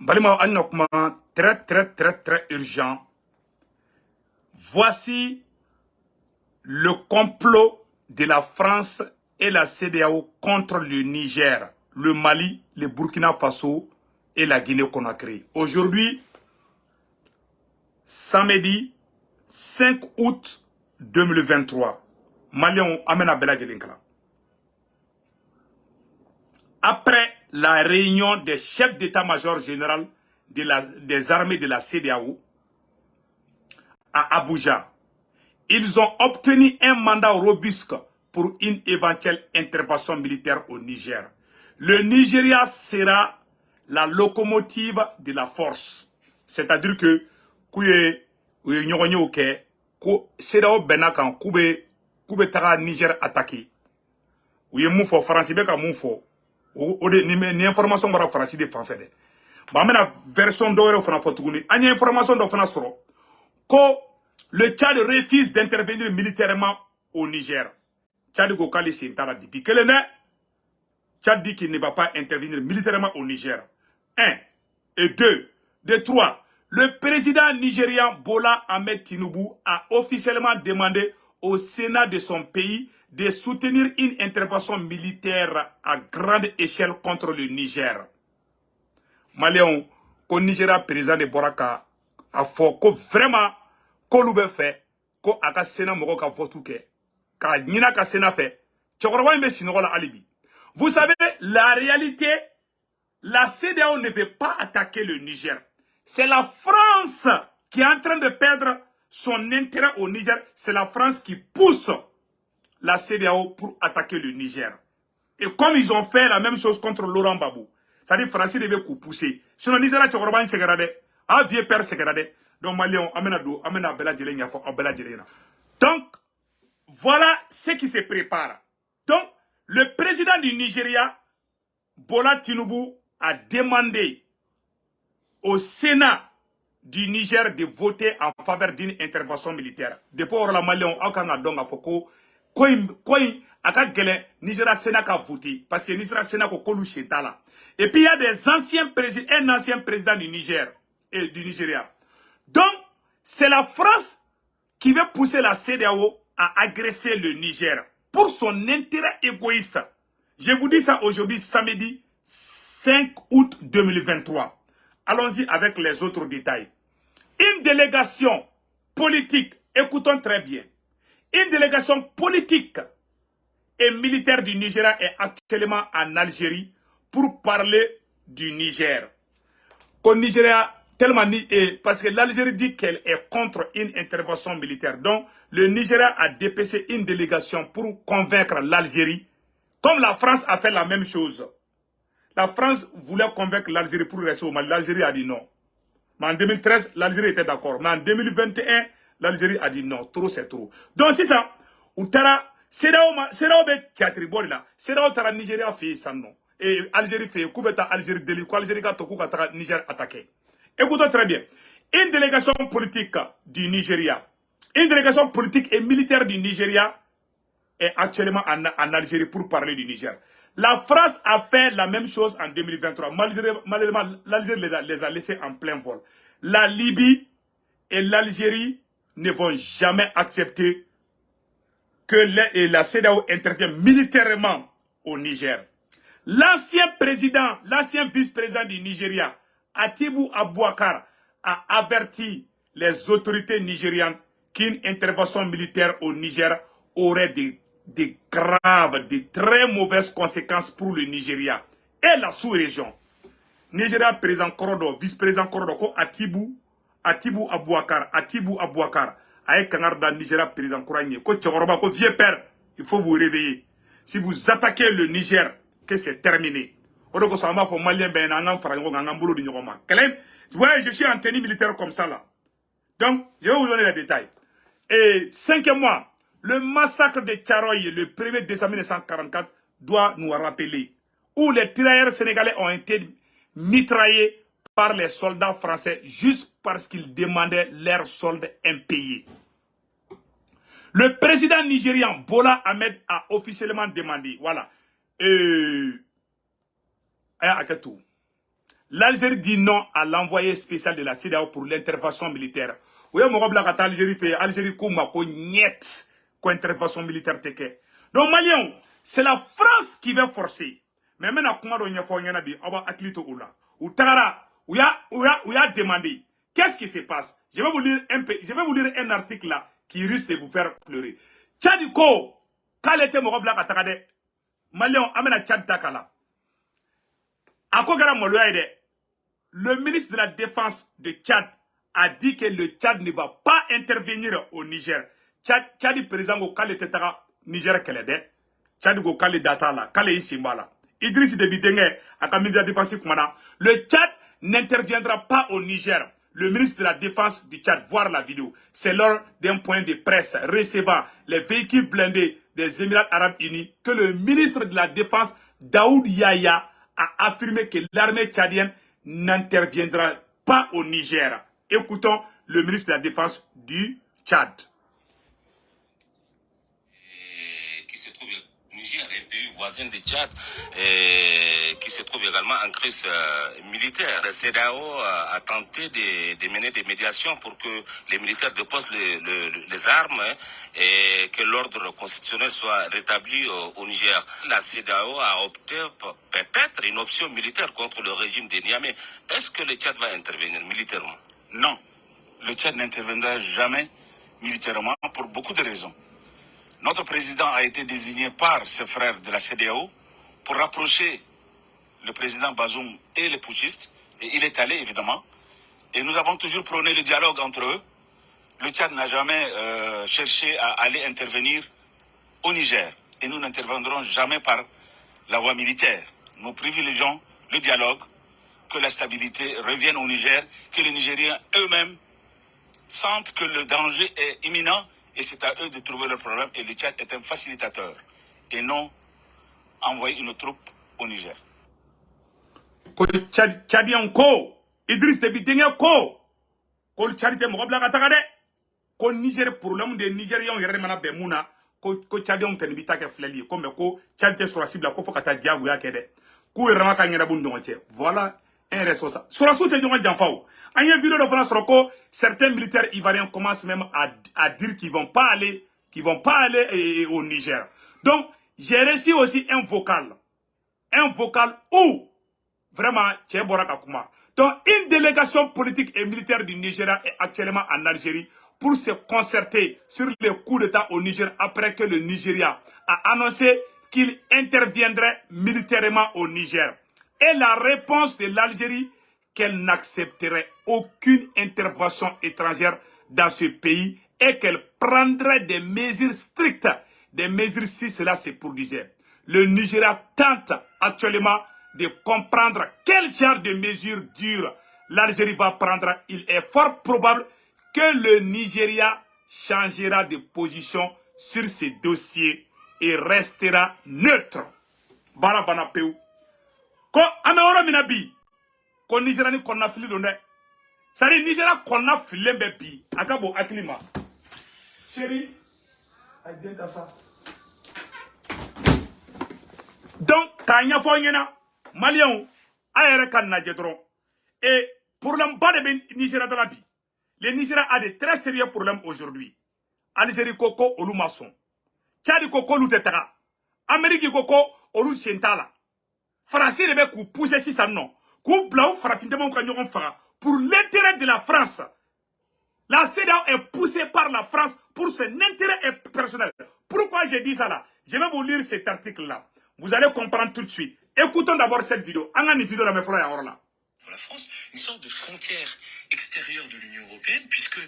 Balima Anokma, très urgent. Voici le complot de la France et la CEDEAO contre le Niger, le Mali, le Burkina Faso et la Guinée-Conakry. Aujourd'hui, samedi 5 août 2023, Maliens amène à Bela Djelinkala. Après la réunion des chefs d'état-major général des armées de la CEDEAO à Abuja, ils ont obtenu un mandat robuste pour une éventuelle intervention militaire au Niger. Le Nigeria sera la locomotive de la force. C'est-à-dire que CEDEAO Benakan Koube Tara Niger attaqué. Ou ye moufo France beka moufo. Ni information bara France de fanfede. Ba mena version d'ore fana fotuguni. Anya information do fana soro. Ko le Tchad refuse d'intervenir militairement au Niger. Tchad Gokali Sintara depuis que le Tchad dit qu'il ne va pas intervenir militairement au Niger. 1. Et 2. De 3. Le président nigérian Bola Ahmed Tinubu a officiellement demandé au Sénat de son pays de soutenir une intervention militaire à grande échelle contre le Niger. Maliens, au Nigeria, président de Boraka a fait que vraiment, qu'on l'oublie fait, qu'on a Sénat moko ka votu ke, ka nina ka Sénat fait, tchokoroba imbe sinogola alibi. Vous savez, la réalité, la CEDEAO ne veut pas attaquer le Niger. C'est la France qui est en train de perdre son intérêt au Niger. C'est la France qui pousse la CEDEAO pour attaquer le Niger. Et comme ils ont fait la même chose contre Laurent Gbagbo, c'est-à-dire Français devait pousser. Sinon, Nigeria, tchokoroba imbe segarade, un vieux père segarade. Donc, Maliens, amena Bela Djelenya. Donc, voilà ce qui se prépare. Donc, le président du Nigeria, Bola Tinubu, a demandé au Sénat du Niger de voter en faveur d'une intervention militaire. Depuis la Maliens, on a donc à Foko, Nigeria Sénat a voté, parce que Nigeria Sénat a kolu chetala. Et puis il y a des anciens présidents, un ancien président du Niger et du Nigeria. Donc, c'est la France qui veut pousser la CEDEAO à agresser le Niger pour son intérêt égoïste. Je vous dis ça aujourd'hui, samedi 5 août 2023. Allons-y avec les autres détails. Une délégation politique, écoutons très bien, une délégation politique et militaire du Nigeria est actuellement en Algérie pour parler du Niger. Qu'au Nigeria, tellement parce que l'Algérie dit qu'elle est contre une intervention militaire. Donc, le Nigeria a dépêché une délégation pour convaincre l'Algérie, comme la France a fait la même chose. La France voulait convaincre l'Algérie pour rester au Mali. L'Algérie a dit non. Mais en 2013, l'Algérie était d'accord. Mais en 2021, l'Algérie a dit non. Trop, c'est trop. Donc, c'est ça. Outara, c'est là où Tchatribol là. C'est là où Tara Nigeria fait ça, non. Et Algérie fait, Koubeta Algérie délit, Algérie a Tokou Katara Niger attaqué. Écoutons très bien. Une délégation politique du Nigeria, une délégation politique et militaire du Nigeria est actuellement en Algérie pour parler du Niger. La France a fait la même chose en 2023. Malheureusement, l'Algérie les a laissés en plein vol. La Libye et l'Algérie ne vont jamais accepter que la CEDEAO intervienne militairement au Niger. L'ancien président, l'ancien vice-président du Nigeria, Atibou Abouakar, a averti les autorités nigérianes qu'une intervention militaire au Niger aurait des graves, de très mauvaises conséquences pour le Nigeria et la sous-région. Nigeria, président Korodo, vice-président Korodo, Atibou Abouakar, avec Kanarda, Nigeria, président Kouragné, ko vieux père, il faut vous réveiller. Si vous attaquez le Niger, que c'est terminé. Ouais, je suis en tenue militaire comme ça là. Donc, je vais vous donner les détails. Et cinquièmement, le massacre de Tcharoye le 1er décembre 1944 doit nous rappeler où les tirailleurs sénégalais ont été mitraillés par les soldats français juste parce qu'ils demandaient leurs soldes impayés. Le président nigérian Bola Ahmed a officiellement demandé, voilà, L'Algérie dit non à l'envoyé spécial de la CEDEAO pour l'intervention militaire. Vous voyez, mon gars, l'Algérie fait Algérie comme niet intervention militaire teke. Donc, Maliens, c'est la France qui va forcer. Mais maintenant, comment on y a fait, on y a dit, on va aclito ou là. Ou Tara, ou y a demandé. Qu'est-ce qui se passe? Je vais vous lire un article là qui risque de vous faire pleurer. Tchadiko, quand était mon gars, Katagade, Maliens, amena Tchad Dakala. À quoi le ministre de la Défense de Tchad a dit que le Tchad ne va pas intervenir au Niger. Tchad président au Kale Tetara Niger Kelede. Tchad au Kale Data là, Kale Isimbala. Idriss Déby Dengue à la ministre de la Défense Koumana. Le Tchad n'interviendra pas au Niger. Le ministre de la Défense du Tchad, voir la vidéo. C'est lors d'un point de presse recevant les véhicules blindés des Émirats Arabes Unis que le ministre de la Défense, Daoud Yahya, a affirmé que l'armée tchadienne n'interviendra pas au Niger. Écoutons le ministre de la Défense du Tchad. Qui se trouve au Niger, un pays voisin du Tchad, qui se trouve également en crise militaire. La CEDEAO a tenté de mener des médiations pour que les militaires déposent les armes et que l'ordre constitutionnel soit rétabli au Niger. La CEDEAO a opté pour peut-être une option militaire contre le régime de Niamey. Est-ce que le Tchad va intervenir militairement? Non, le Tchad n'interviendra jamais militairement pour beaucoup de raisons. Notre président a été désigné par ses frères de la CEDEAO pour rapprocher le président Bazoum et les putschistes. Et il est allé, évidemment. Et nous avons toujours prôné le dialogue entre eux. Le Tchad n'a jamais cherché à aller intervenir au Niger. Et nous n'interviendrons jamais par la voie militaire. Nous privilégions le dialogue, que la stabilité revienne au Niger, que les Nigériens eux-mêmes sentent que le danger est imminent et c'est à eux de trouver le problème. Et le Tchad est un facilitateur et non envoyer une troupe au Niger. Tchadien ko, Idriss Déby Dengue ko, ko Tchadite mo bla katagade, ko Niger problème des Nigériens yere mana be muna, ko Tchadien ken bitake fleli, ko me ko Tchadite sur la cible ko fokata diagu ya kede. Ko rama ka ngera bundu ngoche. Voilà un responsable. Sur la soute de Djanfao. En une vidéo de France Roko, certains militaires ivoiriens commencent même à dire qu'ils vont pas aller au Niger. Donc, j'ai reçu aussi un vocal où vraiment Tchébora Kakuma. Donc, une délégation politique et militaire du Nigeria est actuellement en Algérie pour se concerter sur le coup d'État au Niger après que le Nigeria a annoncé qu'il interviendrait militairement au Niger. Et la réponse de l'Algérie, qu'elle n'accepterait aucune intervention étrangère dans ce pays et qu'elle prendrait des mesures strictes, des mesures si cela se produisait. Le Nigeria tente actuellement de comprendre quel genre de mesures dures l'Algérie va prendre. Il est fort probable que le Nigeria changera de position sur ces dossiers et restera neutre. Barabana Peu. Ko ameoro minabi. Ko Nigeria ni konna fili londe. Sari Nigeria konna filembe bi. Akabo aklima. Chérie, adenta ça. Donc, kanya fonyena Malien ayere kan na jedron. Et problème bas de Nigeria dans la vie. Le Nigeria a de très sérieux problèmes aujourd'hui. Algérie koko olu maçon. Tchad koko olu tetara. Amérique koko olu sentala. Français ne veut pousser si ça non. Pour l'intérêt de la France. La CEDEAO est poussée par la France pour son intérêt personnel. Pourquoi j'ai dit ça là? Je vais vous lire cet article là. Vous allez comprendre tout de suite. Écoutons d'abord cette vidéo. Pour la France, une sorte de frontière extérieure de l'Union européenne, puisque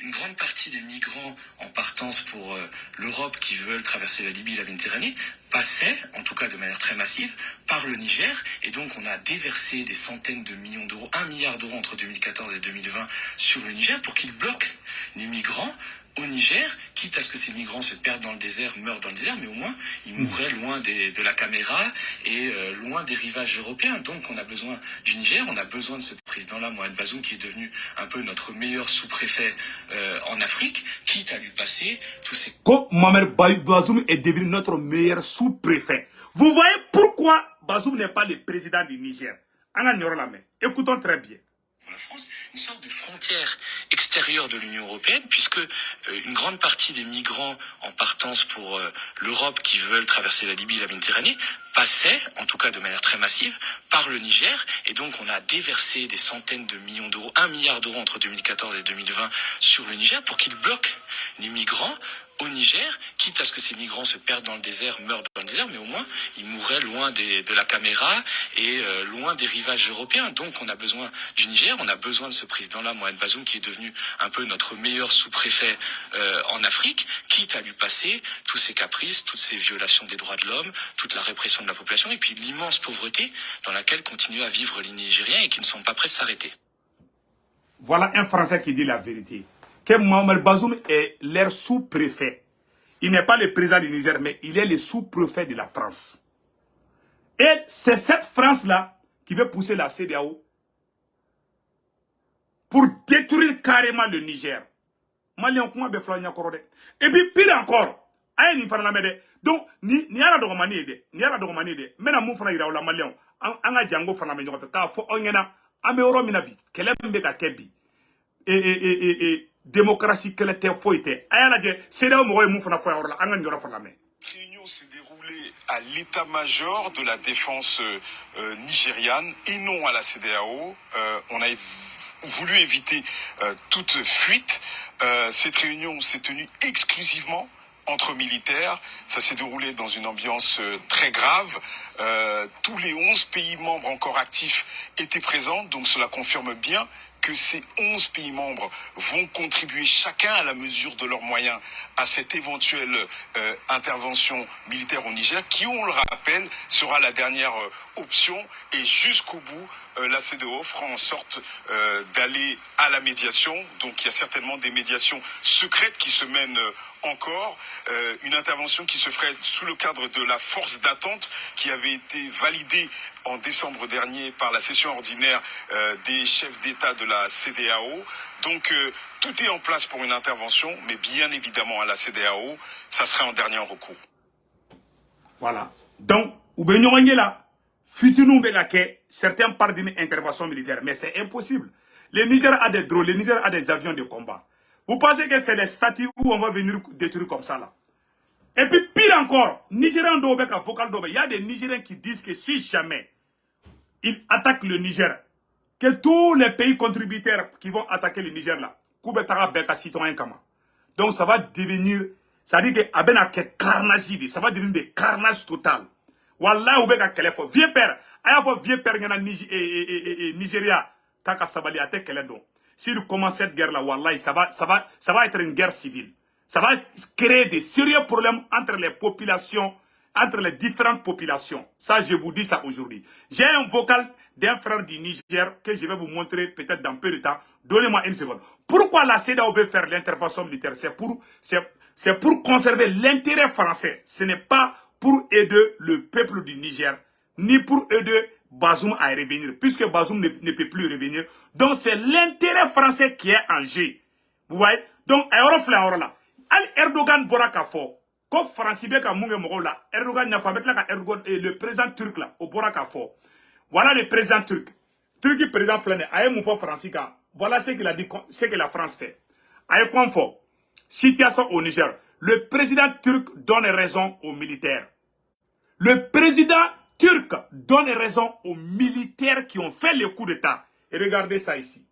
une grande partie des migrants en partance pour l'Europe qui veulent traverser la Libye et la Méditerranée passaient, en tout cas de manière très massive, par le Niger. Et donc on a déversé des centaines de millions d'euros, 1 milliard d'euros entre 2014 et 2020 sur le Niger pour qu'il bloque les migrants au Niger, quitte à ce que ces migrants se perdent dans le désert, meurent dans le désert, mais au moins ils mourraient loin de la caméra et loin des rivages européens. Donc on a besoin du Niger, on a besoin de ce président-là, Mohamed Bazoum, qui est devenu un peu notre meilleur sous-préfet en Afrique, quitte à lui passer tous ces... Mohamed Bazoum est devenu notre meilleur sous-préfet. Vous voyez pourquoi Bazoum n'est pas le président du Niger? Écoutons très bien. Pour la France, une sorte de frontière extérieure de l'Union européenne, puisque une grande partie des migrants en partance pour l'Europe qui veulent traverser la Libye et la Méditerranée passaient, en tout cas de manière très massive, par le Niger. Et donc on a déversé des centaines de millions d'euros, 1 milliard d'euros entre 2014 et 2020 sur le Niger pour qu'il bloque les migrants au Niger, quitte à ce que ces migrants se perdent dans le désert, meurent dans le désert, mais au moins ils mourraient loin de la caméra et loin des rivages européens. Donc on a besoin du Niger, on a besoin de ce président-là, Mohamed Bazoum, qui est devenu un peu notre meilleur sous-préfet en Afrique, quitte à lui passer tous ses caprices, toutes ces violations des droits de l'homme, toute la répression de la population et puis l'immense pauvreté dans laquelle continuent à vivre les Nigériens et qui ne sont pas prêts de s'arrêter. Voilà un Français qui dit la vérité. Que Mohamed Bazoum est leur sous-préfet. Il n'est pas le président du Niger, mais il est le sous-préfet de la France. Et c'est cette France-là qui veut pousser la CEDEAO pour détruire carrément le Niger. Et puis pire encore, donc ni ala dogomani de mena mun fana yira la malien anga jango fana me nyokote ka fo onyena ame oro minabi kelembe ka kebi démocratie qu'elle était foité. C'est là où moi mon fana foya orla anga nyora fana me. Réunion s'est déroulée à l'état-major de la défense nigériane et non à la CEDEAO. On a voulu éviter toute fuite. Cette réunion s'est tenue exclusivement entre militaires. Ça s'est déroulé dans une ambiance très grave. Tous les 11 pays membres encore actifs étaient présents, donc cela confirme bien que ces 11 pays membres vont contribuer chacun à la mesure de leurs moyens à cette éventuelle intervention militaire au Niger, qui, on le rappelle, sera la dernière option. Et jusqu'au bout, la CEDEAO fera en sorte d'aller à la médiation. Donc il y a certainement des médiations secrètes qui se mènent encore. Une intervention qui se ferait sous le cadre de la force d'attente qui avait été validée en décembre dernier par la session ordinaire des chefs d'État de la CEDEAO. Donc tout est en place pour une intervention, mais bien évidemment à la CEDEAO, ça serait en dernier recours. Voilà. Donc, là, certains parlent d'une intervention militaire, mais c'est impossible. Le Niger a des drones, le Niger a des avions de combat. Vous pensez que c'est des statues où on va venir détruire comme ça là? Et puis pire encore, Nigérian d'Obek à vocal d'Obek, il y a des Nigériens qui disent que si jamais ils attaquent le Niger, que tous les pays contributeurs qui vont attaquer le Niger là, donc ça va devenir, ça dit que ça va devenir des carnages total. Wallah Obek à Kelefo, vieux père, vieux père Nigeria, Taka Sabali a donc. S'il commence cette guerre là, wallah, ça va être une guerre civile. Ça va créer des sérieux problèmes entre les populations, entre les différentes populations. Ça, je vous dis ça aujourd'hui. J'ai un vocal d'un frère du Niger que je vais vous montrer peut-être dans peu de temps. Donnez-moi une seconde. Pourquoi la CEDEAO veut faire l'intervention militaire? C'est pour conserver l'intérêt français. Ce n'est pas pour aider le peuple du Niger, ni pour aider Bazoum à revenir, puisque Bazoum ne peut plus revenir. Donc c'est l'intérêt français qui est en jeu. Vous voyez? Donc, Erdogan Borakafo, comme France Erdogan n'a pas le président turc là, au Borakafo. Voilà le président turc. Turc président Flané, voilà ce qu'il a dit, ce que la France fait. Situation au Niger. Le président turc donne raison aux militaires. Le président turc donne raison aux militaires qui ont fait le coup d'État. Et regardez ça ici.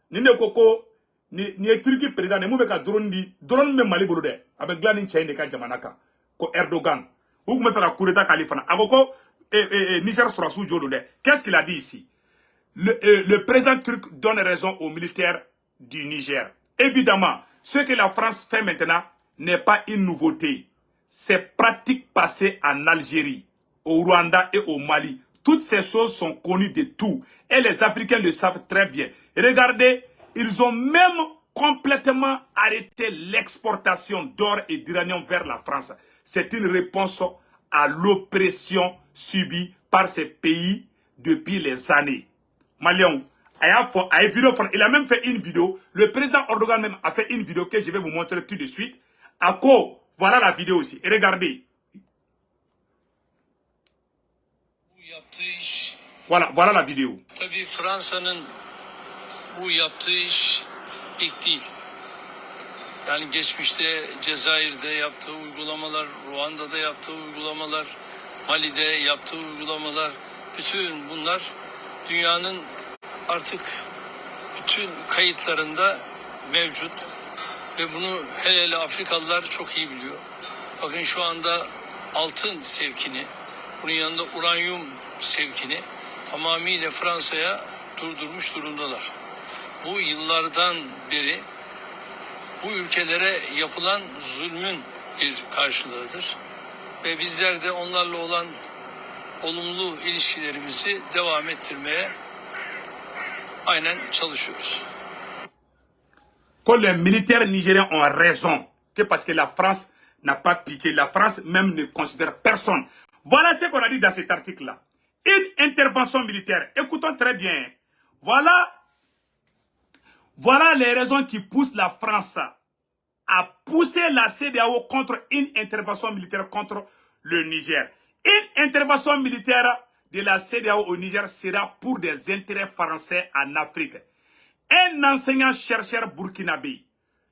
Nine Koko, ni Turki président, ne moubeka drone me mali bolo de, avec glanin chaine ka jamanaka, ko Erdogan. Ou me faire un coup d'État kalifana. Avoko, Niger sera sous Jolo de. Qu'est-ce qu'il a dit ici? Le président turc donne raison aux militaires du Niger. Évidemment, ce que la France fait maintenant n'est pas une nouveauté. C'est pratique passée en Algérie, au Rwanda et au Mali. Toutes ces choses sont connues de tout. Et les Africains le savent très bien. Et regardez, ils ont même complètement arrêté l'exportation d'or et d'uranium vers la France. C'est une réponse à l'oppression subie par ces pays depuis les années. Malion, il a même fait une vidéo. Le président Erdogan même a fait une vidéo que je vais vous montrer tout de suite. À quoi? Voilà la vidéo aussi. Et regardez. Voilà la vidéo. Tabii Fransa'nın bu yaptığı iş ilk değil. Yani geçmişte Cezayir'de yaptığı uygulamalar, Ruanda'da yaptığı uygulamalar, Mali'de yaptığı uygulamalar, bütün bunlar dünyanın artık bütün kayıtlarında mevcut ve bunu hele Afrikalılar çok iyi biliyor. Bakın şu anda altın sevkini, bunun yanında uranyum sevkini tamamıyla Fransa'ya durdurmuş durumdalar. Bu yıllardan beri bu ülkelere yapılan zulmün bir karşılığıdır. Ve bizler de onlarla olan olumlu ilişkilerimizi devam ettirmeye aynen çalışıyoruz. Que les militaires nigériens ont raison, que parce que la France n'a pas pitié, la France même ne considère personne. Voilà ce qu'on a dit dans cet article-là. Une intervention militaire, écoutons très bien. Voilà les raisons qui poussent la France à pousser la CEDEAO contre une intervention militaire contre le Niger. Une intervention militaire de la CEDEAO au Niger sera pour des intérêts français en Afrique. Un enseignant-chercheur burkinabé,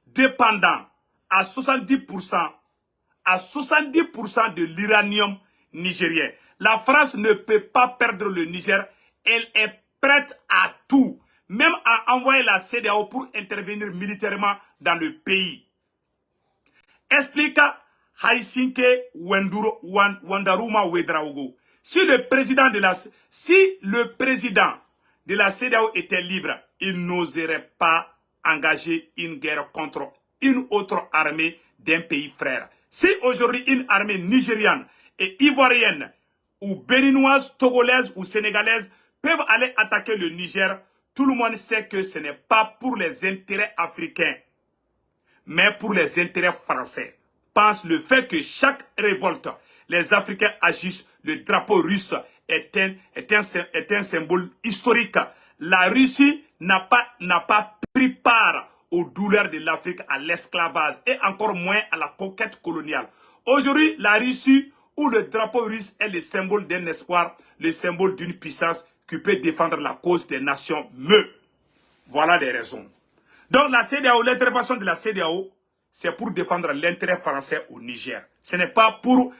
dépendant à 70% de l'uranium nigérien. La France ne peut pas perdre le Niger. Elle est prête à tout, même à envoyer la CEDEAO pour intervenir militairement dans le pays. Expliqua Haïsinke Wandaruma Ouedraogo. Si le président de la CEDEAO était libre, il n'oserait pas engager une guerre contre une autre armée d'un pays frère. Si aujourd'hui une armée nigériane et ivoirienne ou béninoise, togolaise ou sénégalaise peuvent aller attaquer le Niger, tout le monde sait que ce n'est pas pour les intérêts africains, mais pour les intérêts français. Pense le fait que chaque révolte, les Africains agissent, le drapeau russe est un symbole historique. La Russie n'a pas pris part aux douleurs de l'Afrique, à l'esclavage et encore moins à la conquête coloniale. Aujourd'hui, la Russie ou le drapeau russe est le symbole d'un espoir, le symbole d'une puissance qui peut défendre la cause des nations. Voilà les raisons. Donc la CEDEAO, l'intervention de la CEDEAO, c'est pour défendre l'intérêt français au Niger. Ce n'est pas pour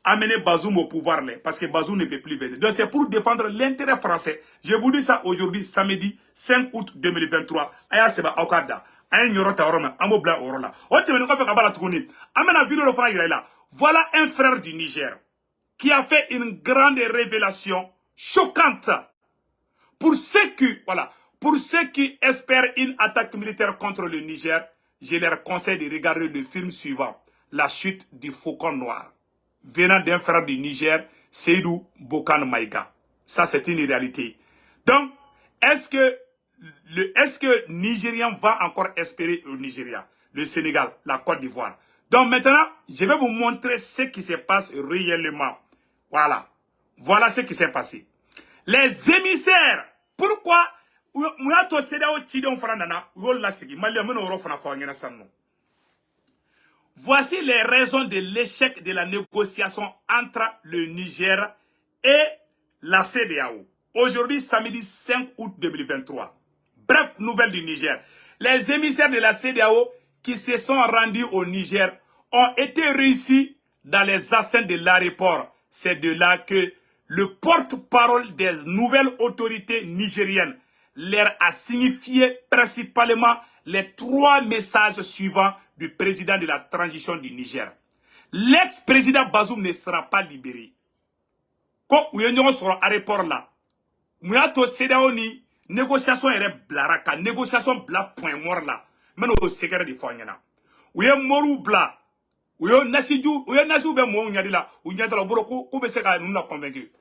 amener Bazoum au pouvoir, parce que Bazoum ne peut plus venir. Donc c'est pour défendre l'intérêt français. Je vous dis ça aujourd'hui, samedi 5 août 2023. Aya seba okada. Aya nyorota oroma. Amo bla orola. Otemene ko fe kabala tukuni. Amena vidéo le fana là. Voilà un frère du Niger qui a fait une grande révélation choquante. Pour ceux qui espèrent une attaque militaire contre le Niger, je leur conseille de regarder le film suivant, La chute du faucon noir, venant d'un frère du Niger, Seydou Bokan Maïga. Ça, c'est une réalité. Donc, est-ce que Nigérien va encore espérer au Nigeria, le Sénégal, la Côte d'Ivoire? Donc maintenant, je vais vous montrer ce qui se passe réellement. Voilà. Voilà ce qui s'est passé. Les émissaires. Pourquoi voici les raisons de l'échec de la négociation entre le Niger et la CEDEAO. Aujourd'hui, samedi 5 août 2023. Bref, nouvelle du Niger. Les émissaires de la CEDEAO qui se sont rendus au Niger ont été réussis dans les enceintes de l'aéroport. C'est de là que le porte-parole des nouvelles autorités nigériennes leur a signifié principalement les 3 messages suivants du président de la transition du Niger. L'ex-président Bazoum ne sera pas libéré. Quand vous êtes sur l'aéroport là, vous êtes CEDEAO ni négociation est blaraka, négociation bla point mort là. Mais au secret de Fanyana. Vous êtes morou bla. Vous êtes nasidou, vous êtes nasidou ben moi nyadi là, vous êtes là boroko, vous êtes là nous n'a convaincu.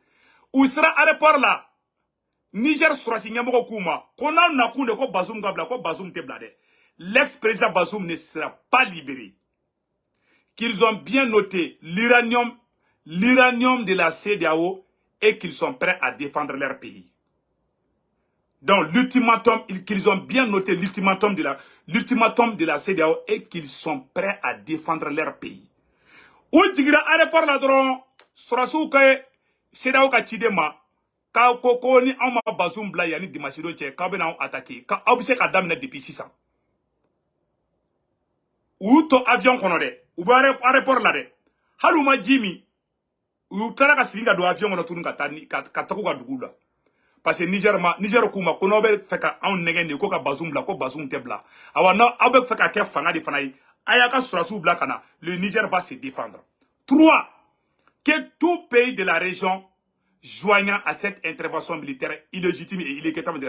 Où sera aéroport là? Niger sera signé moko kuma. Qu'on a na kunde ko Bazoum gabla ko Bazoum te blade. L'ex-président Bazoum ne sera pas libéré. Qu'ils ont bien noté l'uranium de la CEDEAO et qu'ils sont prêts à défendre leur pays. Donc l'ultimatum, qu'ils ont bien noté l'ultimatum de la CEDEAO et qu'ils sont prêts à défendre leur pays. Ou digira aéroport là dron sera sous que CEDEAO ka chidema Ka koko ni ama Bazoum bla yani Dimasido tche ka bena attaquer. Ka obse ka damne depuis 600. Ou to avion kono de. Ou ba aéroport la de. Haluma Jimmy. Ou tala ka singa do avion kono tunu ka tani ka tako ka dugula. Parce que Niger kuma kono be feka an negende ko ka Bazoum bla ko Bazoum te bla. Awa no abe feka ke fanga de fanayi. Ayaka Sourasou bla kana. Le Niger va se défendre. 3. Que tout pays de la région joignant à cette intervention militaire illégitime et illégitimement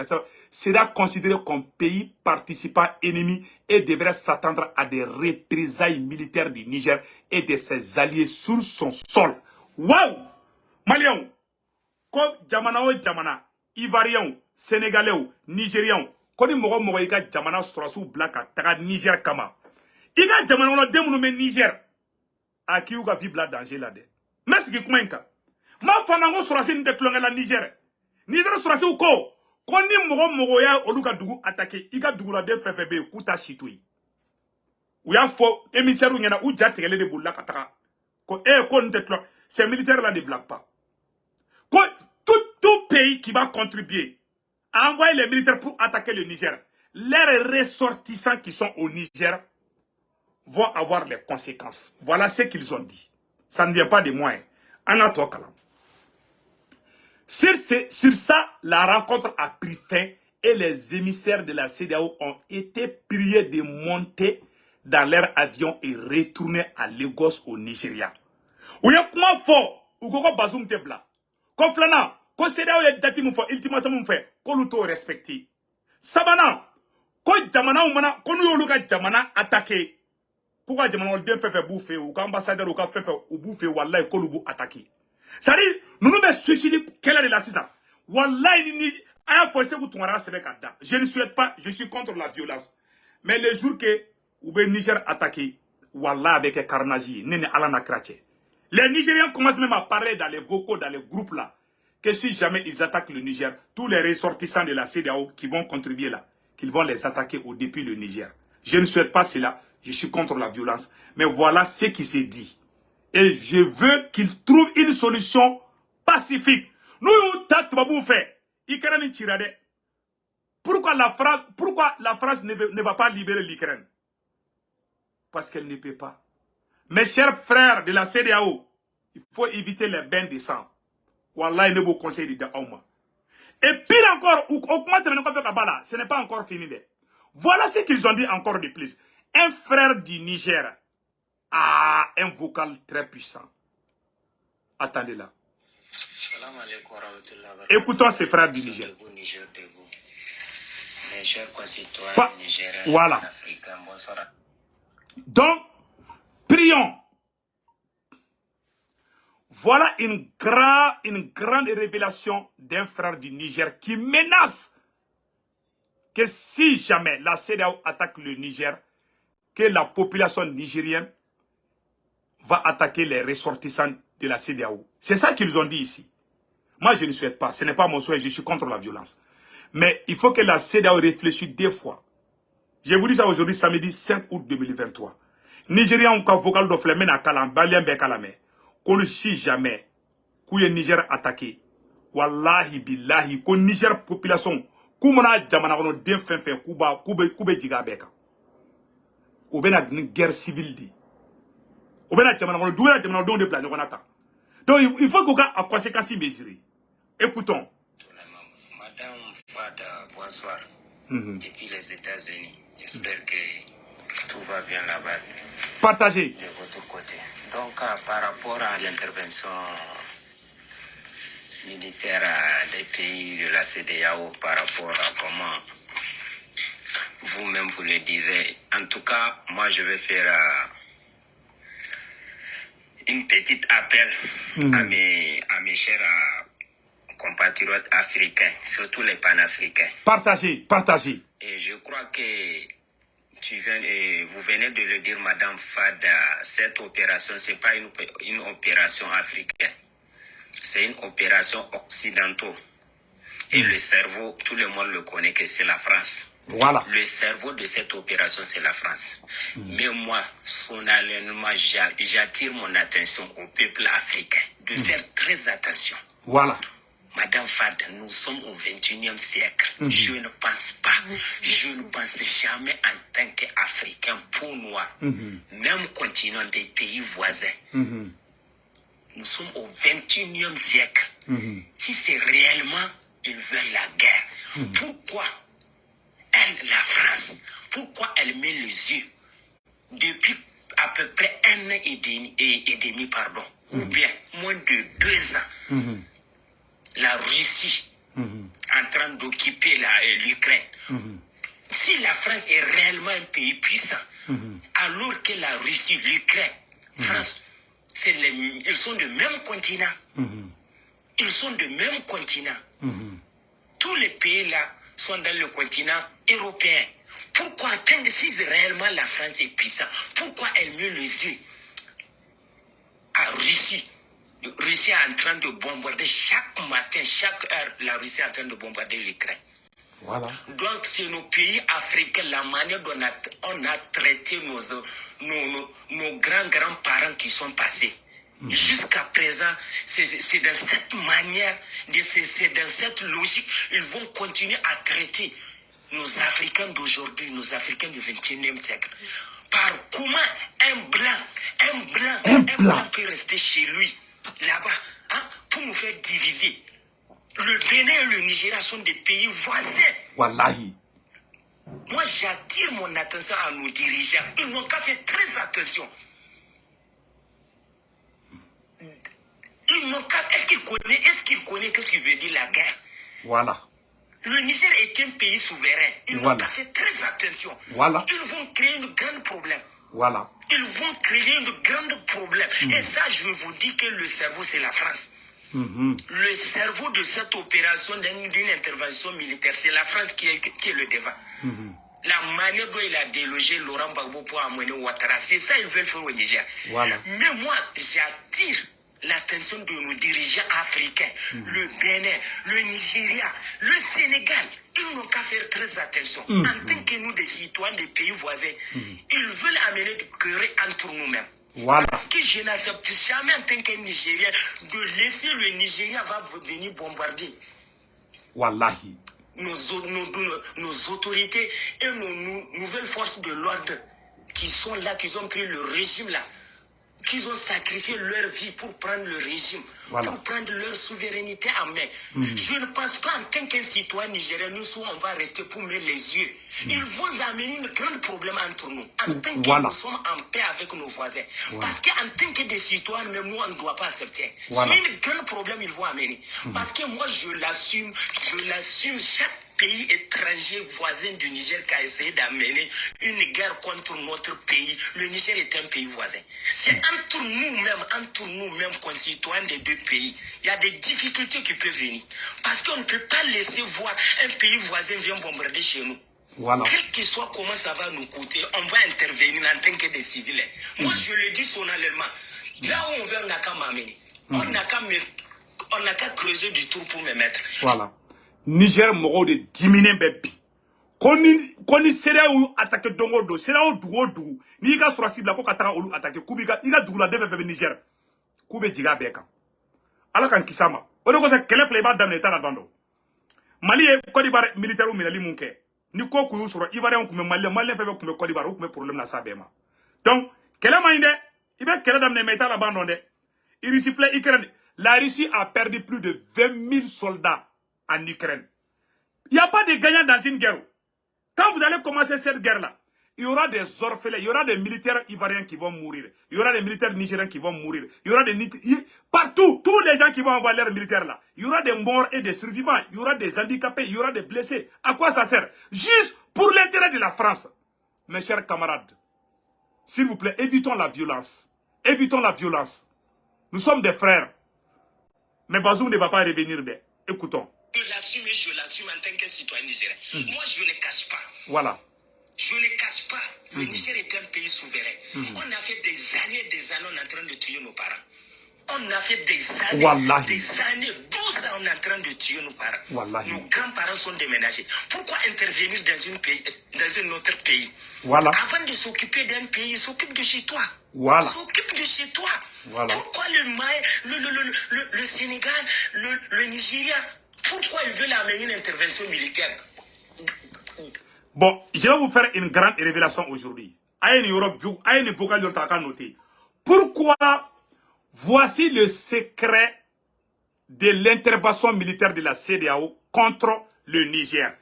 sera considéré comme pays participant ennemi et devrait s'attendre à des représailles militaires du Niger et de ses alliés sur son sol. Waouh! Maliens, comme Jamana, Ivoiriens, Sénégalais, Nigériens, quand ils m'ont dit que Jamana Sourasou Blaka, Taga Niger Kama. Il y a Jamana Demounoumé Niger. À qui vous avez vu la danger là-dedans? Mais c'est qui est ma fanango Sourasé n'était plus la Niger. Niger Sourasé ou quoi? Quand ni mogo ya oluka dugu attaqué, il y a dugu la de FFB kuta chitoui. Ou ya faux émissaire ou y'en a ou jategele de boula kataka. Ko n'était plus. Ces militaires là ne blaguent pas. Tout pays qui va contribuer à envoyer les militaires pour attaquer le Niger, les ressortissants qui sont au Niger vont avoir les conséquences. Voilà ce qu'ils ont dit. Ça ne vient pas de moi. Anato Kalam. Sur ça, la rencontre a pris fin et les émissaires de la CEDEAO ont été priés de monter dans leur avion et retourner à Lagos au Nigeria. Ou y'a comment fort, ou quoi Bazoum te bla. Comme flana, quand CEDEAO y'a dati mou fait, ultimatum mou fait, qu'on l'auto respecté. Sabana, quand Jamana ou mana, quand nous y'a Jamana attaqué. Pourquoi Jamana ou le fait bouffer, ou quand ambassadeur ou quand fait ou bouffer, wallah et kolubu attaqué. Ça dit, nous nous suicidons, quelle est la sisa? Wallah, aya forcé vous tournera c'est kada. Je ne souhaite pas, je suis contre la violence. Mais les jours que ou ben Niger attaqué, wallah avec carnage, nene alana krache. Les Nigériens commencent même à parler dans les vocaux, dans les groupes là, que si jamais ils attaquent le Niger, tous les ressortissants de la CEDEAO qui vont contribuer là, qu'ils vont les attaquer au début le Niger. Je ne souhaite pas cela, je suis contre la violence. Mais voilà ce qui s'est dit. Et je veux qu'ils trouvent une solution pacifique. Nous, nous, fait. Pourquoi la France ne va pas libérer l'Ukraine? Parce qu'elle ne peut pas. Mes chers frères de la CEDEAO, il faut éviter les bains de sang. Wallah, il ne vous conseille de Aouma. Et pire encore, ce n'est pas encore fini. Voilà ce qu'ils ont dit encore de plus. Un frère du Niger a un vocal très puissant. Attendez là. Écoutons ces frères du Niger. Mes chers concitoyens nigériens, voilà. Africains, bonsoir. Donc, prions. Voilà une grande révélation d'un frère du Niger qui menace que si jamais la CEDEAO attaque le Niger, que la population nigérienne va attaquer les ressortissants de la CEDEAO. C'est ça qu'ils ont dit ici. Moi, je ne souhaite pas. Ce n'est pas mon souhait. Je suis contre la violence. Mais il faut que la CEDEAO réfléchisse 2 fois. Je vous dis ça aujourd'hui, samedi 5 août 2023. Nigériens ont vocal de Flemen à Kalam, Balien Bekalame. Qu'on si jamais, qu'on y Niger attaqué, wallahi billahi, qu'on Niger population, qu'on m'a jamana on den fin koube diga beka. Ou ben une guerre civile di. Ou ben jamana on doit jamana don de plan on attend. Donc il faut qu'on a conséquences mesurées. Écoutons. Madame Fada, bonsoir. Depuis les États-Unis, j'espère que tout va bien là-bas. Partagez. De votre côté. Donc, par rapport à l'intervention militaire des pays de la CEDEAO, par rapport à comment vous-même vous le disiez, en tout cas, moi je vais faire une petite appel à mes chers compatriotes africains, surtout les panafricains. Partagez, partagez. Et je crois que vous venez de le dire, Madame Fada, cette opération, ce n'est pas une opération africaine. C'est une opération occidentale. Et le cerveau, tout le monde le connaît que c'est la France. Voilà. Le cerveau de cette opération, c'est la France. Mais moi, solennellement, j'attire mon attention au peuple africain de faire très attention. Voilà. Madame Fada, nous sommes au 21e siècle. Je ne pense pas, je ne pense jamais en tant qu'Africain, peau noire, même continent des pays voisins. Nous sommes au 21e siècle. Si c'est réellement, ils veulent la guerre. Pourquoi elle, la France, pourquoi elle met les yeux depuis à peu près 1 an et demi, pardon, ou bien moins de 2 ans, la Russie en train d'occuper l'Ukraine. Si la France est réellement un pays puissant, alors que la Russie, l'Ukraine, France, ils sont de même continent. Ils sont de même continent. Tous les pays là sont dans le continent européen. Pourquoi, si réellement la France est puissante, pourquoi elle met les yeux à Russie? La Russie est en train de bombarder chaque matin, chaque heure, la Russie est en train de bombarder l'Ukraine. Voilà. Donc c'est nos pays africains, la manière dont on a traité nos grands-grands-parents qui sont passés. Jusqu'à présent, c'est dans cette manière, c'est dans cette logique, ils vont continuer à traiter nos Africains d'aujourd'hui, nos Africains du 21e siècle. Par comment un blanc peut rester chez lui, là-bas, hein, pour nous faire diviser. Le Bénin et le Nigeria sont des pays voisins. Wallahi. Moi, j'attire mon attention à nos dirigeants. Ils n'ont qu'à faire très attention. Ils n'ont qu'à... Est-ce qu'ils connaissent qu'est-ce qu'il veut dire la guerre? Voilà. Le Niger est un pays souverain. Ils n'ont qu'à faire très attention. Voilà. Ils vont créer un grand problème. Voilà. Ils vont créer un grand problème. Et ça, je veux vous dire que le cerveau, c'est la France. Le cerveau de cette opération d'une intervention militaire, c'est la France qui est le devant. La manière dont il a délogé Laurent Gbagbo pour amener Ouattara, c'est ça qu'ils veulent faire au Niger. Voilà. Mais moi, j'attire l'attention de nos dirigeants africains, le Bénin, le Nigeria, le Sénégal. Ils n'ont qu'à faire très attention. En tant que nous, des citoyens des pays voisins, ils veulent amener des querelles entre nous-mêmes. Voilà. Parce que je n'accepte jamais en tant que Nigérien de laisser le Nigeria venir bombarder. Wallahi. Nos autorités et nos nouvelles forces de l'ordre qui sont là, qui ont pris le régime là, qui ont sacrifié leur vie pour prendre le régime, pour prendre leur souveraineté en main. Je ne pense pas en tant qu'un citoyen nigérien, on va rester pour mettre les yeux. Ils vont amener un grand problème entre nous, en tant que nous sommes en paix avec nos voisins. Parce qu'en tant que des citoyens, même nous, on ne doit pas accepter. C'est un grand problème qu'ils vont amener. Parce que moi, je l'assume, chaque pays étranger voisin du Niger qui a essayé d'amener une guerre contre notre pays. Le Niger est un pays voisin. C'est entre nous-mêmes, concitoyens des deux pays, il y a des difficultés qui peuvent venir. Parce qu'on ne peut pas laisser voir un pays voisin venir bombarder chez nous. Voilà. Quel que soit comment ça va nous coûter, on va intervenir en tant que des civils. Moi, je le dis solennellement. Là où on veut, on n'a qu'à m'amener. On n'a qu'à creuser du trou pour me mettre. Voilà. Niger mɔgɔw de diminen bɛ bi ko ni sereya y'u attaqué dongo don sereya dugu o dugu n'i ka sɔrɔsi bila ko ka taga olu attaqué k'u b'i ka i ka duguladen fɛn fɛn bɛ Niger k'u bɛ jigin a bɛɛ kan ala k'an kisi a ma o de kosɔn kɛlɛ filɛ i b'a daminɛ i t'a la dɔn dɔn Mali ye Côte d'Ivoire militaire minɛli mun kɛ ni ko k'u y'u sɔrɔ Ivoirien kun bɛ Malien fɛn fɛn kun bɛ Côte d'Ivoire u kun bɛ problème na s'a bɛɛ ma donc kɛlɛ man ɲi dɛ i bɛ kɛlɛ daminɛ mais i t'a laban dɔn dɛ i Russie filɛ Ukraine la Russie a perdu plus de 20 000 soldats en Ukraine. Il n'y a pas de gagnant dans une guerre. Quand vous allez commencer cette guerre-là, il y aura des orphelins, il y aura des militaires ivoiriens qui vont mourir, il y aura des militaires nigériens qui vont mourir, il y aura des partout, tous les gens qui vont envoyer leurs militaires là, il y aura des morts et des survivants, il y aura des handicapés, il y aura des blessés. À quoi ça sert? Juste pour l'intérêt de la France. Mes chers camarades, s'il vous plaît, évitons la violence. Évitons la violence. Nous sommes des frères. Mais Bazoum ne va pas revenir. Écoutons. Je l'assume en tant que citoyen nigérien. Moi, je ne cache pas. Voilà. Je ne cache pas. Le Niger est un pays souverain. On a fait des années, on est en train de tuer nos parents. On a fait des années, 12 ans, on est en train de tuer nos parents. Wallahi. Nos grands-parents sont déménagés. Pourquoi intervenir dans un autre pays? Voilà. Avant de s'occuper d'un pays, ils s'occupent de chez toi. Voilà. S'occupe de chez toi. Voilà. Pourquoi le Sénégal, le Nigeria, pourquoi ils veulent amener une intervention militaire? Bon, je vais vous faire une grande révélation aujourd'hui. Pourquoi voici le secret de l'intervention militaire de la CEDEAO contre le Niger.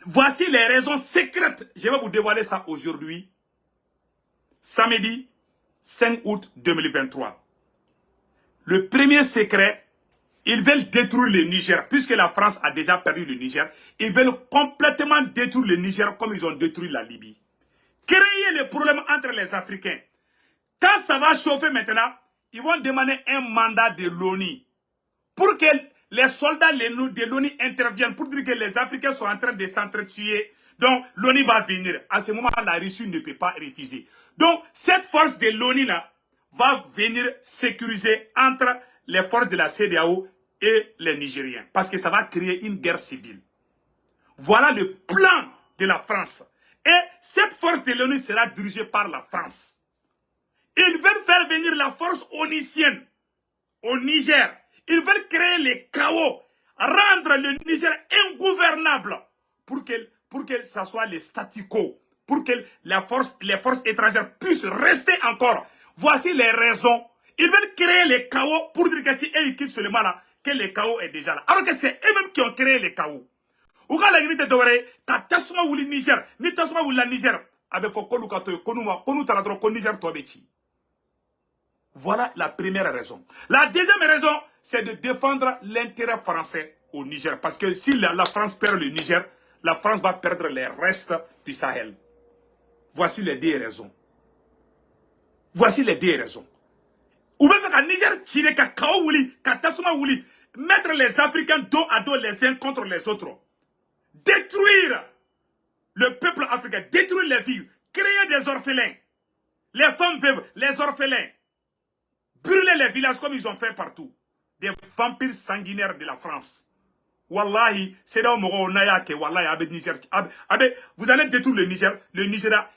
Voici les raisons secrètes. Je vais vous dévoiler ça aujourd'hui, samedi 5 août 2023. Le premier secret, ils veulent détruire le Niger. Puisque la France a déjà perdu le Niger, ils veulent complètement détruire le Niger comme ils ont détruit la Libye. Créer le problème entre les Africains. Quand ça va chauffer maintenant, ils vont demander un mandat de l'ONU pour que les soldats de l'ONU interviennent pour dire que les Africains sont en train de s'entretuer. Donc l'ONU va venir. À ce moment, la Russie ne peut pas refuser. Donc cette force de l'ONU là va venir sécuriser entre les forces de la CEDEAO et les Nigériens. Parce que ça va créer une guerre civile. Voilà le plan de la France. Et cette force de l'ONU sera dirigée par la France. Ils veulent faire venir la force onusienne au Niger. Ils veulent créer les chaos, rendre le Niger ingouvernable pour que ça soit le statu quo, pour que les forces étrangères puissent rester encore. Voici les raisons. Ils veulent créer les chaos pour dire que si ils quittent seulement là, que le chaos est déjà là. Alors que c'est eux-mêmes qui ont créé les chaos. Voilà la première raison. La deuxième raison, c'est de défendre l'intérêt français au Niger. Parce que si la France perd le Niger, la France va perdre les restes du Sahel. Voici les deux raisons. Voici les deux raisons. Ou bien que le Niger tire, mettre les Africains dos à dos les uns contre les autres. Détruire le peuple africain, détruire les villes, créer des orphelins, les femmes veuves, les orphelins, brûler les villages comme ils ont fait partout. Des vampires sanguinaires de la France. Wallahi, c'est là où on a que Wallahi, avec Niger, vous allez détruire le Niger, le Nigeria.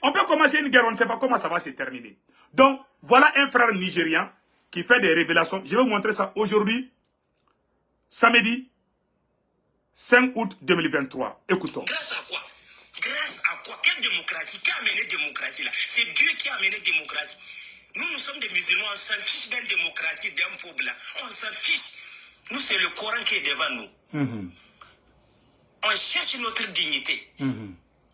On peut commencer une guerre, on ne sait pas comment ça va se terminer. Donc, voilà un frère nigérien qui fait des révélations. Je vais vous montrer ça aujourd'hui, samedi 5 août 2023. Écoutons. Grâce à quoi? Grâce à quoi? Quelle démocratie? Qui a amené démocratie là? C'est Dieu qui a amené démocratie. Nous sommes des musulmans, on s'en fiche d'une démocratie, d'un peuple là. On s'en fiche. Nous, c'est le Coran qui est devant nous. On cherche notre dignité.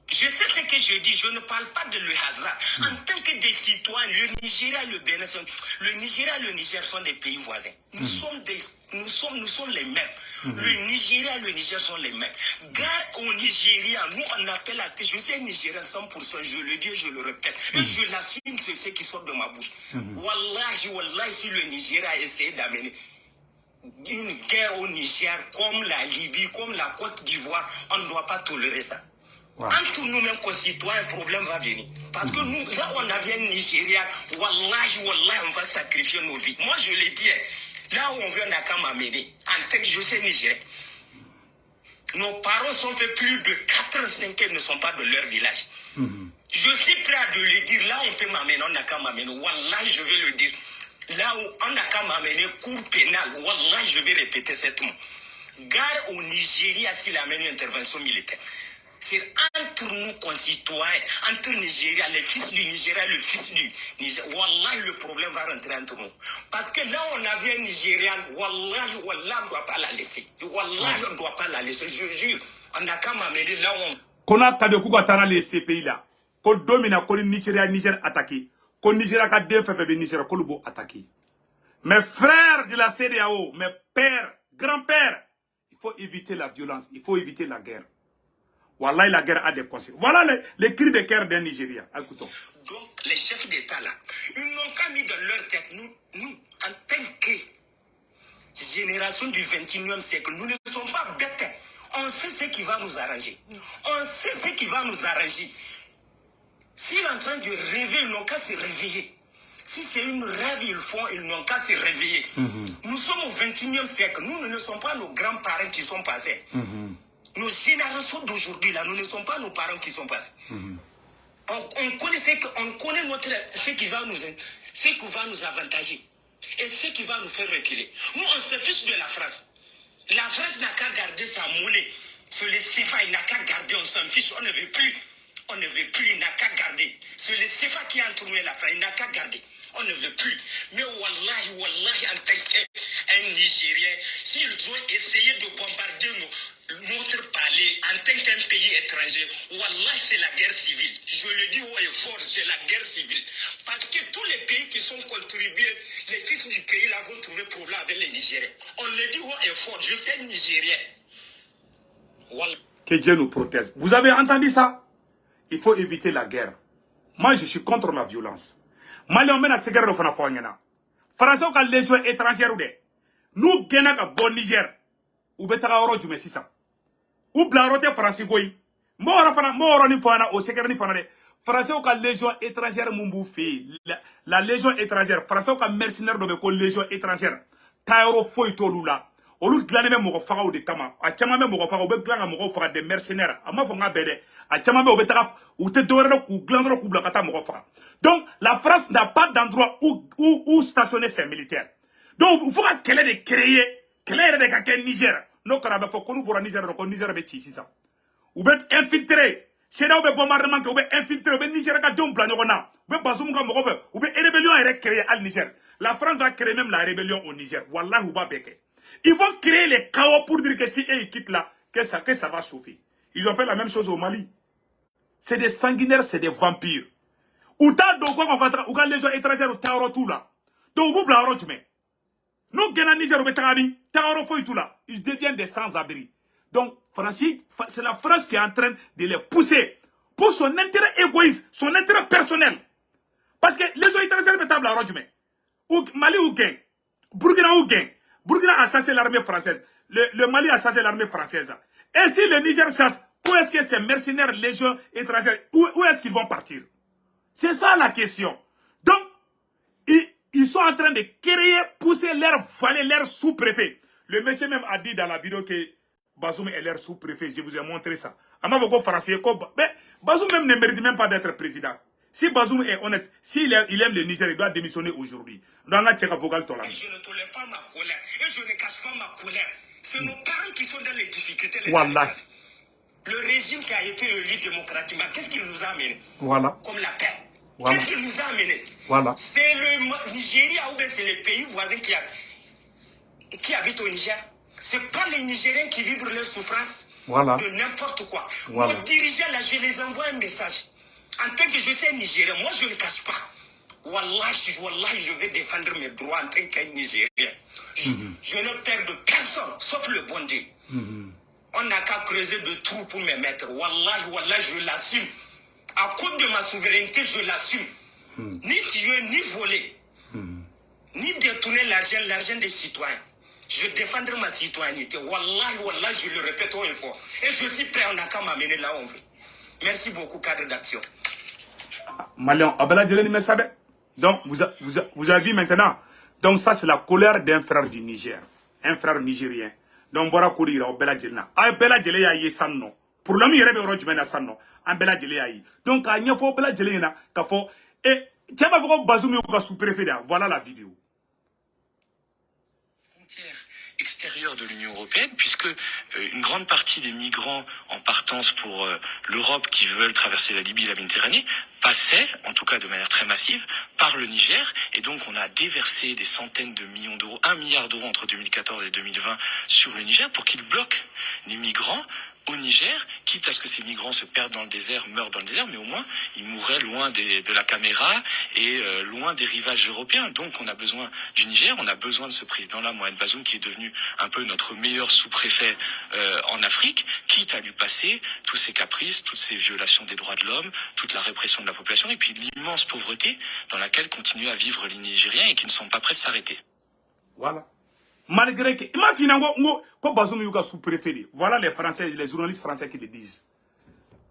Je sais ce que je dis, je ne parle pas de le hasard. En tant que des citoyens, le Nigeria et le Bénin, le Nigeria et le Niger sont des pays voisins. Nous sommes les mêmes. Le Nigeria et le Niger sont les mêmes. Gare au Nigeria, nous on appelle la tête. Je suis Nigérien 100%, je le dis, je le répète. Et je l'assume, c'est ce qui sort de ma bouche. Wallahi, si le Nigeria a essayé d'amener une guerre au Niger, comme la Libye, comme la Côte d'Ivoire, on ne doit pas tolérer ça. Wow. Entre nous-mêmes concitoyens, un problème va venir. Parce que nous, là où on a bien Nigeria, wallahi, on va sacrifier nos vies. Moi, je l'ai dit, là où on veut Nakam m'amener, en tant que je sais Nigérien, nos parents sont fait plus de 4-5 ans, ne sont pas de leur village. Je suis prêt à le dire, là où on peut m'amener, on n'a qu'à m'amener. Wallahi, je vais le dire. Là où on n'a qu'à m'amener cour pénale, wallahi, je vais répéter cette mot. Gare au Nigeria s'il amène une intervention militaire. C'est entre nous concitoyens, entre Nigeria, les fils du Nigeria, le fils du Nigeria. Wallahi, le problème va rentrer entre nous. Parce que là, on avait un Nigérian, wallahi, on ne doit pas la laisser. Wallahi, on ne doit pas la laisser. Je jure, on n'a qu'à m'amener là où on... Qu'on a qu'à de les pays là. Qu'on domine, qu'on Niger attaqué. Qu'on Nigeria a deux fait Nigeria, qu'on le attaqué. Mes frères de la CEDEAO, mes pères, grands-pères, il faut éviter la violence, il faut éviter la guerre. Wallahi, la guerre a des conséquences. Voilà les cris de guerre d'un Nigérien. Écoutons. Donc, les chefs d'État là, ils n'ont qu'à mis dans leur tête, nous, en tant que génération du 21e siècle, nous ne sommes pas bêtes. On sait ce qui va nous arranger. On sait ce qui va nous arranger. S'ils sont en train de rêver, ils n'ont qu'à se réveiller. Si c'est une rêve, ils n'ont qu'à se réveiller. Nous sommes au 21e siècle. Nous ne sommes pas nos grands-parents qui sont passés. Nos générations d'aujourd'hui, là, nous ne sommes pas nos parents qui sont passés. On connaît ce qui va nous avantager et ce qui va nous faire reculer. Nous, on se fiche de la France. La France n'a qu'à garder sa monnaie. Sur les CFA, il n'a qu'à garder, on s'en fiche, on ne veut plus. On ne veut plus, il n'a qu'à garder. Sur les CFA qui ont tourné la France, il n'a qu'à garder. On ne veut plus. Mais wallahi, en tant qu'un Nigérien, s'ils ont essayé de bombarder notre palais en tant qu'un pays étranger, wallahi, c'est la guerre civile. Je le dis haut et fort, c'est la guerre civile. Parce que tous les pays qui sont contribués, les fils du pays là vont trouver problème avec les Nigériens. On le dit haut et fort, je suis Nigérien. Wallahi. Que Dieu nous protège. Vous avez entendu ça? Il faut éviter la guerre. Moi, je suis contre la violence. Mali, on mène à guerre de Fana. Français, on a les légions étrangères ou des. Nous, gagnons à bon Niger. Ou betara oro du Messissa. Ou blarote français goy. Moro ni fana, au secret ni fana de. Français, on a légion étrangère mumbu fait. La légion étrangère. Français, on a mercenaire de ko légion étrangère. Taïro foito lula. Olu glane me mogo faga ou de kama. A chama me mogo faga ou be glanga mogo faga des mercenaires. A ma fonga bede. A chama me ou betara ou te doere ou glandro ou blakata mogo faga. Donc, la France n'a pas d'endroit où stationner ses militaires. Donc, il faut qu'elle ait de créer, qu'elle ait de créer Niger. Non, quand on faut qu'on ouvre Niger, on Niger be chi ça. Ou be infiltré. C'est là où be bombardement ou be infiltré, ou be Niger ka don plan yona. Ou be bazoum ka mogo be, ou be rébellion est créée al Niger. La France va créer même la rébellion au Niger. Wallah ou ba beke. Ils vont créer les chaos pour dire que si ils quittent là, que ça va chauffer. Ils ont fait la même chose au Mali. C'est des sanguinaires, c'est des vampires. Ou t'as donc quoi ou quand les gens étrangers ou t'as tout là. Donc vous blanc tu mets. Nous gagnons Niger ou Betarabi, t'as tout là. Ils deviennent des sans-abri. Donc c'est la France qui est en train de les pousser pour son intérêt égoïste, son intérêt personnel. Parce que les gens étrangers mettent blanc tu mets. Ou Mali ou gain, Burkina ou gain. Burkina a chassé l'armée française. Le Mali a chassé l'armée française. Et si le Niger chasse, où est-ce que ces mercenaires, légions étrangères, où est-ce qu'ils vont partir? C'est ça la question. Donc, ils sont en train de créer, pousser leur valet, leur sous-préfet. Le monsieur même a dit dans la vidéo que Bazoum est leur sous-préfet. Je vous ai montré ça. Mais Bazoum même ne mérite même pas d'être président. Si Bazoum est honnête, s'il aime le Niger, il doit démissionner aujourd'hui. Je ne tolère pas ma colère et je ne cache pas ma colère. C'est nos parents qui sont dans les difficultés. Voilà. Le régime qui a été élu démocratiquement, qu'est-ce qu'il nous a amené? Voilà. Comme la paix. Voilà. Qu'est-ce qu'il nous a amené? Voilà. C'est le Nigeria ou bien c'est les pays voisins qui habitent au Niger. Ce n'est pas les Nigériens qui vivent leur souffrance voilà. de n'importe quoi. Voilà. Nos dirigeants là, je les envoie un message. En tant que je suis Nigérien, moi je ne cache pas. Wallah, je vais défendre mes droits en tant qu'un Nigérien. Je ne perds de personne, sauf le bon Dieu. On n'a qu'à creuser de trous pour me mettre. Wallah, je l'assume. À cause de ma souveraineté, je l'assume. Ni tuer, ni voler, ni détourner l'argent des citoyens. Je défendrai ma citoyenneté. Wallah, je le répète haut et fort. Et je suis prêt, on n'a qu'à m'amener là où on veut. Merci beaucoup, cadre d'action. Malion, Abela Djeleni Messabe. Donc, vous avez vu maintenant. Donc, ça, c'est la colère d'un frère du Niger. Un frère nigérien. Donc, Bora Kourira, Abela Djelena. Abela Djelena y est sans nom. Pour l'homme, il y a un sans nom. Abela Djelena y est. Donc, il y a un Abela Djelena. Et, tiens, va voir Bazoum ou sous-préfet. Voilà la vidéo. Extérieure de l'Union européenne, puisque une grande partie des migrants en partance pour l'Europe qui veulent traverser la Libye et la Méditerranée passaient, en tout cas de manière très massive, par le Niger, et donc on a déversé des centaines de millions d'euros, 1 milliard d'euros entre 2014 et 2020 sur le Niger pour qu'il bloque les migrants au Niger, quitte à ce que ces migrants se perdent dans le désert, meurent dans le désert, mais au moins ils mourraient loin de la caméra et loin des rivages européens. Donc on a besoin du Niger, on a besoin de ce président-là, Mohamed Bazoum, qui est devenu un peu notre meilleur sous-préfet en Afrique, quitte à lui passer tous ses caprices, toutes ces violations des droits de l'homme, toute la répression de la population, et puis l'immense pauvreté dans laquelle continuent à vivre les Nigériens et qui ne sont pas prêts de s'arrêter. Voilà. Malgré que, sous-préfet, voilà les Français, les journalistes français qui le disent.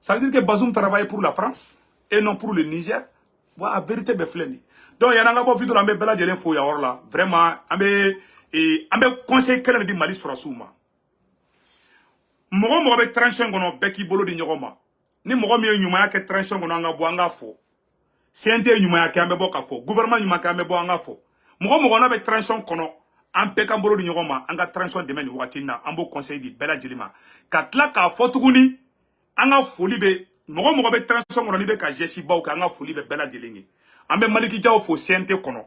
Ça veut dire que Bazoum travaille pour la France et non pour le Niger. Voilà, la vérité est flène. Donc, il y a un peu de vidéo, Bela Djelena Fouya là. Vraiment, on a conseillé qu'elle ait dit Mali sur la souma. Moi, je vais trancher un beki bolo de Nyogoma. ni mɔgɔ min ye ɲumanya kɛ transition kɔnɔ an ka bɔ an ka fɔ CNT ye ɲumanya kɛ an bɛ bɔ ka fɔ gouvernement ɲuman kɛ an bɛ bɔ an ka fɔ mɔgɔ n'a bɛ transition kɔnɔ an bɛɛ kan bolo di ɲɔgɔn ma an ka transition dɛmɛ nin wagati in na an b'o conseil di bɛɛ lajɛlen ma ka tila k'a fɔ tuguni an ka foli bɛ mɔgɔ bɛ transition kɔnɔ n'i bɛ ka geste baw kɛ an ka foli bɛ bɛɛ lajɛlen ye an bɛ Maliki Diaw fo CNT kɔnɔ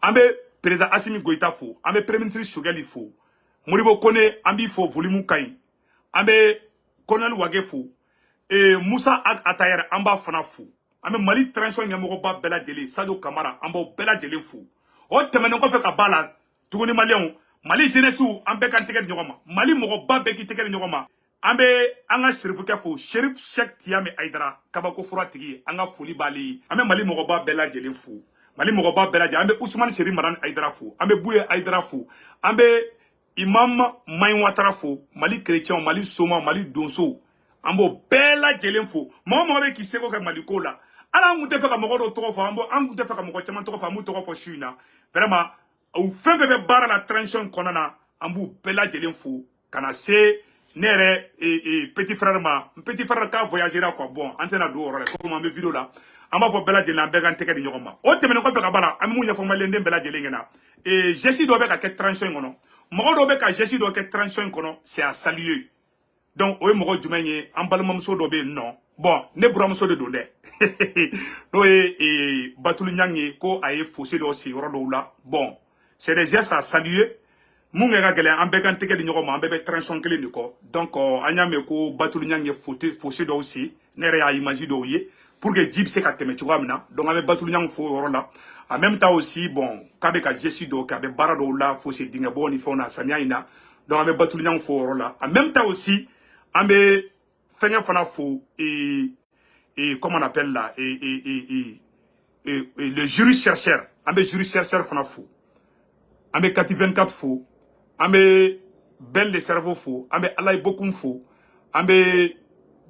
an bɛ président Assimi Goïta fo an bɛ premier ministre Choguel fo Modibo Kone an b'i fo volume ka ɲi an bɛ Colonel Wage fo Moussa Atayer an b'a fana fo an bɛ Mali transition ɲɛmɔgɔba bɛɛ lajɛlen Sadio Kamara an b'o bɛɛ lajɛlen fo o tɛmɛnen kɔfɛ ka ba la tuguni maliyɛnw Mali jeunesse an bɛɛ kan tɛgɛ di ɲɔgɔn ma Mali mɔgɔba bɛɛ k'i tɛgɛ di ɲɔgɔn ma an bɛ an ka serifukɛ fo Sherif Cheikh Tiame Aïdara kabako fura tigi an ka foli b'ale ye an bɛ Mali mɔgɔba bɛɛ lajɛlen fo Mali mɔgɔba bɛɛ lajɛlen an bɛ Ousmane Seri Marane Aïdara fo an bɛ Bouye Aïdara fo an bɛ Imam Maïn Ouattara fo Mali chrétien Mali Soma Mali Donso an b'o bɛɛ lajɛlen fo mɔgɔ bɛ k'i seko kɛ Mali ko la ala an tun tɛ fɛ ka mɔgɔ dɔ tɔgɔ fɔ an tun tɛ fɛ ka mɔgɔ caman tɔgɔ fɔ an b'u tɔgɔ fɔ su in na vraiment u fɛn fɛn bɛ baara la transition kɔnɔna na an b'u bɛɛ lajɛlen fo ka na se ne yɛrɛ petit frère ma petit frère ka voyagera quoi bon an tɛna don o yɔrɔ la comme an bɛ vidéo la an b'a fɔ bɛɛ lajɛlen an bɛɛ k'an tɛgɛ di ɲɔgɔn ma o tɛmɛnen kɔfɛ ka ban la an bɛ mun ɲɛfɔ maliyɛnden bɛɛ lajɛlen ɲɛna geste dɔ bɛ ka kɛ transition in kɔnɔ mɔgɔ dɔw bɛ ka geste dɔ kɛ transition in kɔnɔ c'est à saluer donc o ye mɔgɔ jumɛn ye an balimamuso dɔ bɛ yen nɔ bon ne buramuso de don dɛ n'o ye Batulu Ɲang ye ko a ye fossé dɔ sigi yɔrɔ dɔw la bon c'est des gestes à saluer mun kɛ ka gɛlɛn an bɛɛ kan tɛgɛ di ɲɔgɔn ma an bɛɛ bɛ transition kelen de kɔ donc an y'a mɛn ko Batulu Ɲang ye fossé dɔw sigi ne yɛrɛ y'a image dɔw ye pour que ji bɛ se ka tɛmɛ cogoya min na donc an bɛ Batulu Ɲang fo o yɔrɔ la en même temps aussi bon k'a bɛ ka geste dɔw kɛ a bɛ baara dɔw la fossé dingɛ bɔ ni fɛnw na samiya in na donc an bɛ Batulu Ɲang fo o yɔrɔ la en même temps aussi an bɛ fɛngɛ fana fo comment on appelle là le jury chercheur an bɛ jury chercheur fana fo an bɛ Kati 24 fo an bɛ Ben le cerveau fo an bɛ Alaye Bokoum fo an bɛ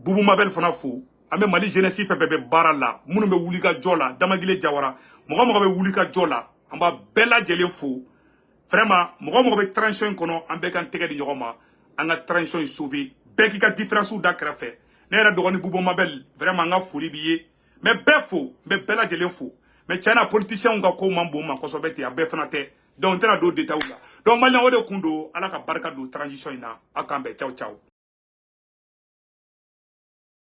Boubou Mabel fana fo an bɛ Mali jeunesse fɛn fɛn bɛ baara la minnu bɛ wuli ka jɔ la Damagile Jawara mɔgɔ bɛ wuli ka jɔ la an b'a bɛɛ lajɛlen fo vraiment mɔgɔ bɛ transition kɔnɔ an bɛɛ kan tɛgɛ di ɲɔgɔn ma an ka transition sauver bɛɛ k'i ka différence da kɛrɛfɛ ne yɛrɛ dɔgɔnin Boubou Mabel vraiment an ka foli b'i ye mais bɛɛ fo n bɛ bɛɛ lajɛlen fo mais tiɲɛ na politiciens ka ko man bon ma kosɛbɛ ten a bɛɛ fana tɛ donc n tɛna don détails la donc maliyɛn o de kun don ala ka barika don transition in na aw k'an bɛn ciao ciao